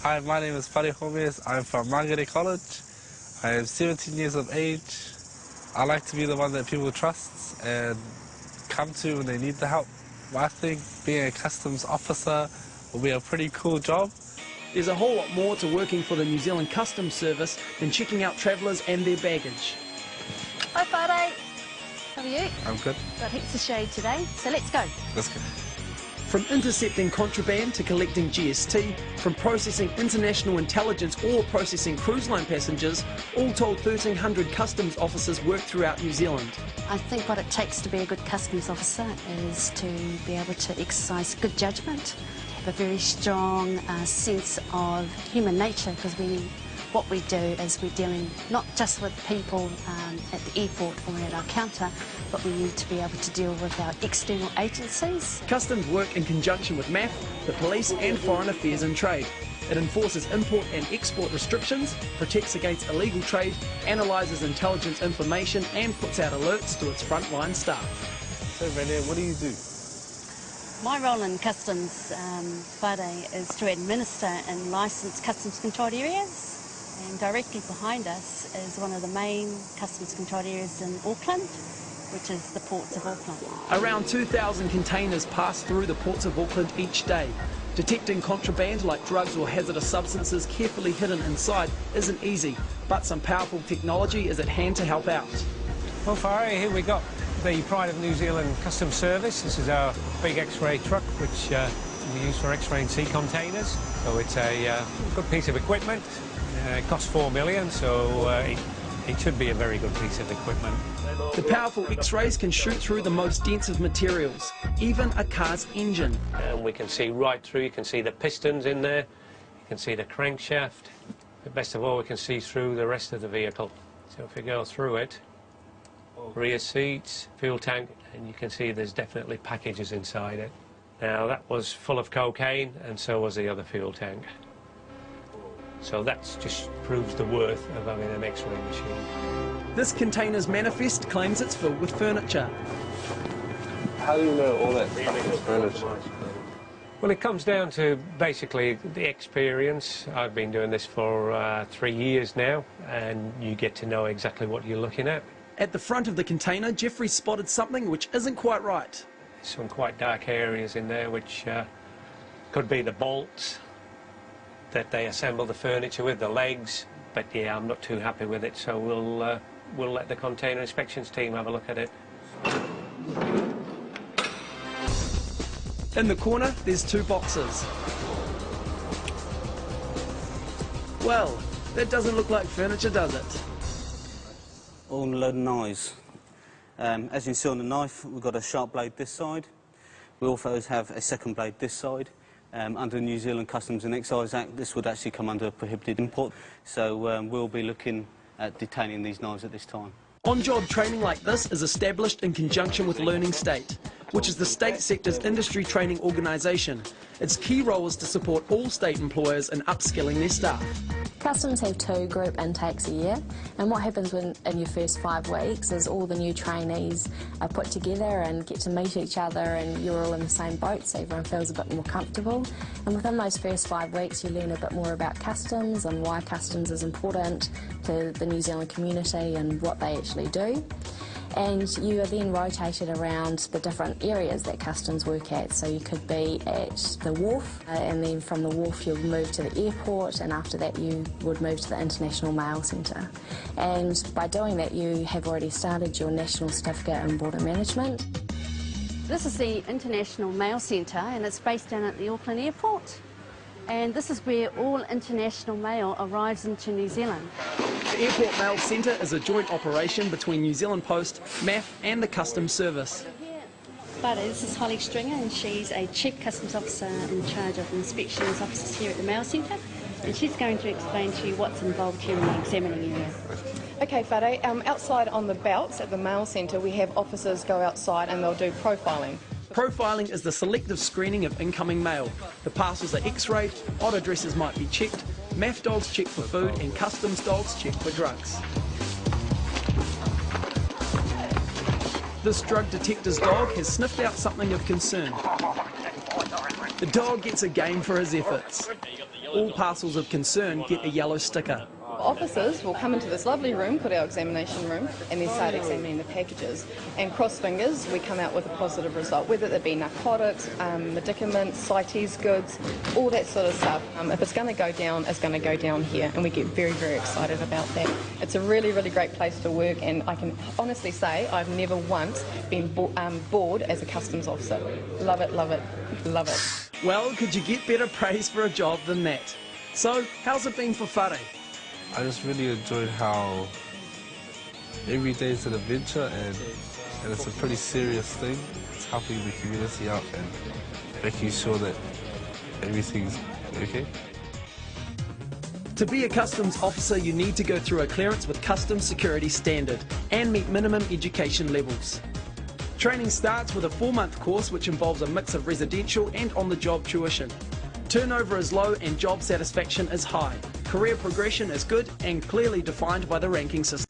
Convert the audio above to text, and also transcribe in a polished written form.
Hi, my name is Fadi Homes. I'm from Margaret College. I am 17 years of age. I like to be the one that people trust and come to when they need the help. I think being a customs officer will be a pretty cool job. There's a whole lot more to working for the New Zealand Customs Service than checking out travellers and their baggage. Hi, Fadi. How are you? I'm good. Got heaps of shade today, so let's go. Let's go. From intercepting contraband to collecting GST, from processing international intelligence or processing cruise line passengers, all told 1,300 customs officers work throughout New Zealand. I think what it takes to be a good customs officer is to be able to exercise good judgment, have a very strong sense of human nature, because what we do is we're dealing not just with people at the airport or at our counter, but we need to be able to deal with our external agencies. Customs work in conjunction with MAF, the police and Foreign Affairs and Trade. It enforces import and export restrictions, protects against illegal trade, analyses intelligence information and puts out alerts to its frontline staff. So, Renee, what do you do? My role in customs, Fadi, is to administer and licence customs controlled areas. And directly behind us is one of the main customs controlled areas in Auckland, which is the ports of Auckland. Around 2,000 containers pass through the ports of Auckland each day. Detecting contraband like drugs or hazardous substances carefully hidden inside isn't easy, but some powerful technology is at hand to help out. Well, Fari, here we got the pride of New Zealand Customs Service. This is our big X-ray truck, which we use for X-raying sea containers. So it's a good piece of equipment. It costs $4 million, so it should be a very good piece of equipment. The powerful X-rays can shoot through the most dense of materials, even a car's engine. And we can see right through. You can see the pistons in there. You can see the crankshaft. But best of all, we can see through the rest of the vehicle. So if we go through it, rear seats, fuel tank, and you can see there's definitely packages inside it. Now, that was full of cocaine, and so was the other fuel tank. So that just proves the worth of having an X-ray machine. This container's manifest claims it's filled with furniture. How do you know all that stuff is furniture? Well, it comes down to basically the experience. I've been doing this for 3 years now, and you get to know exactly what you're looking at. At the front of the container, Jeffrey spotted something which isn't quite right. Some quite dark areas in there, which could be the bolts that they assemble the furniture with, the legs, but yeah, I'm not too happy with it, so we'll let the container inspections team have a look at it. In the corner, there's 2 boxes. Well, that doesn't look like furniture, does it? All in a load of knives. As you can see on the knife, we've got a sharp blade this side. We also have a second blade this side. Under the New Zealand Customs and Excise Act, this would actually come under prohibited import, so we'll be looking at detaining these knives at this time. On-job training like this is established in conjunction with Learning State, which is the state sector's industry training organisation. Its key role is to support all state employers in upskilling their staff. Customs have 2 group intakes a year, and what happens in your first 5 weeks is all the new trainees are put together and get to meet each other, and you're all in the same boat, so everyone feels a bit more comfortable. And within those first 5 weeks you learn a bit more about customs and why customs is important to the New Zealand community and what they actually do. And you are then rotated around the different areas that customs work at. So you could be at the wharf, and then from the wharf you'll move to the airport, and after that you would move to the International Mail Centre. And by doing that you have already started your National Certificate in Border Management. This is the International Mail Centre, and it's based down at the Auckland Airport. And this is where all international mail arrives into New Zealand. The Airport Mail Centre is a joint operation between New Zealand Post, MAF and the Customs Service. But this is Holly Stringer, and she's a Chief Customs Officer in charge of inspections officers here at the Mail Centre. And she's going to explain to you what's involved here in the examining area. Okay, Fadi, outside on the belts at the Mail Centre we have officers go outside and they'll do profiling. Profiling is the selective screening of incoming mail. The parcels are X-rayed, odd addresses might be checked, MAF dogs check for food and customs dogs check for drugs. This drug detector's dog has sniffed out something of concern. The dog gets a game for his efforts. All parcels of concern get a yellow sticker. Officers will come into this lovely room, called our examination room, and then start examining the packages. And cross fingers, we come out with a positive result, whether it be narcotics, medicaments, CITES goods, all that sort of stuff. If it's going to go down, it's going to go down here, and we get very, very excited about that. It's a really, really great place to work, and I can honestly say I've never once been bored as a customs officer. Love it, love it, love it. Well, could you get better praise for a job than that? So, how's it been for Whare? I just really enjoyed how every day is an adventure and it's a pretty serious thing. It's helping the community out and making sure that everything's okay. To be a customs officer, you need to go through a clearance with Customs Security Standard and meet minimum education levels. Training starts with a 4-month course which involves a mix of residential and on-the-job tuition. Turnover is low and job satisfaction is high. Career progression is good and clearly defined by the ranking system.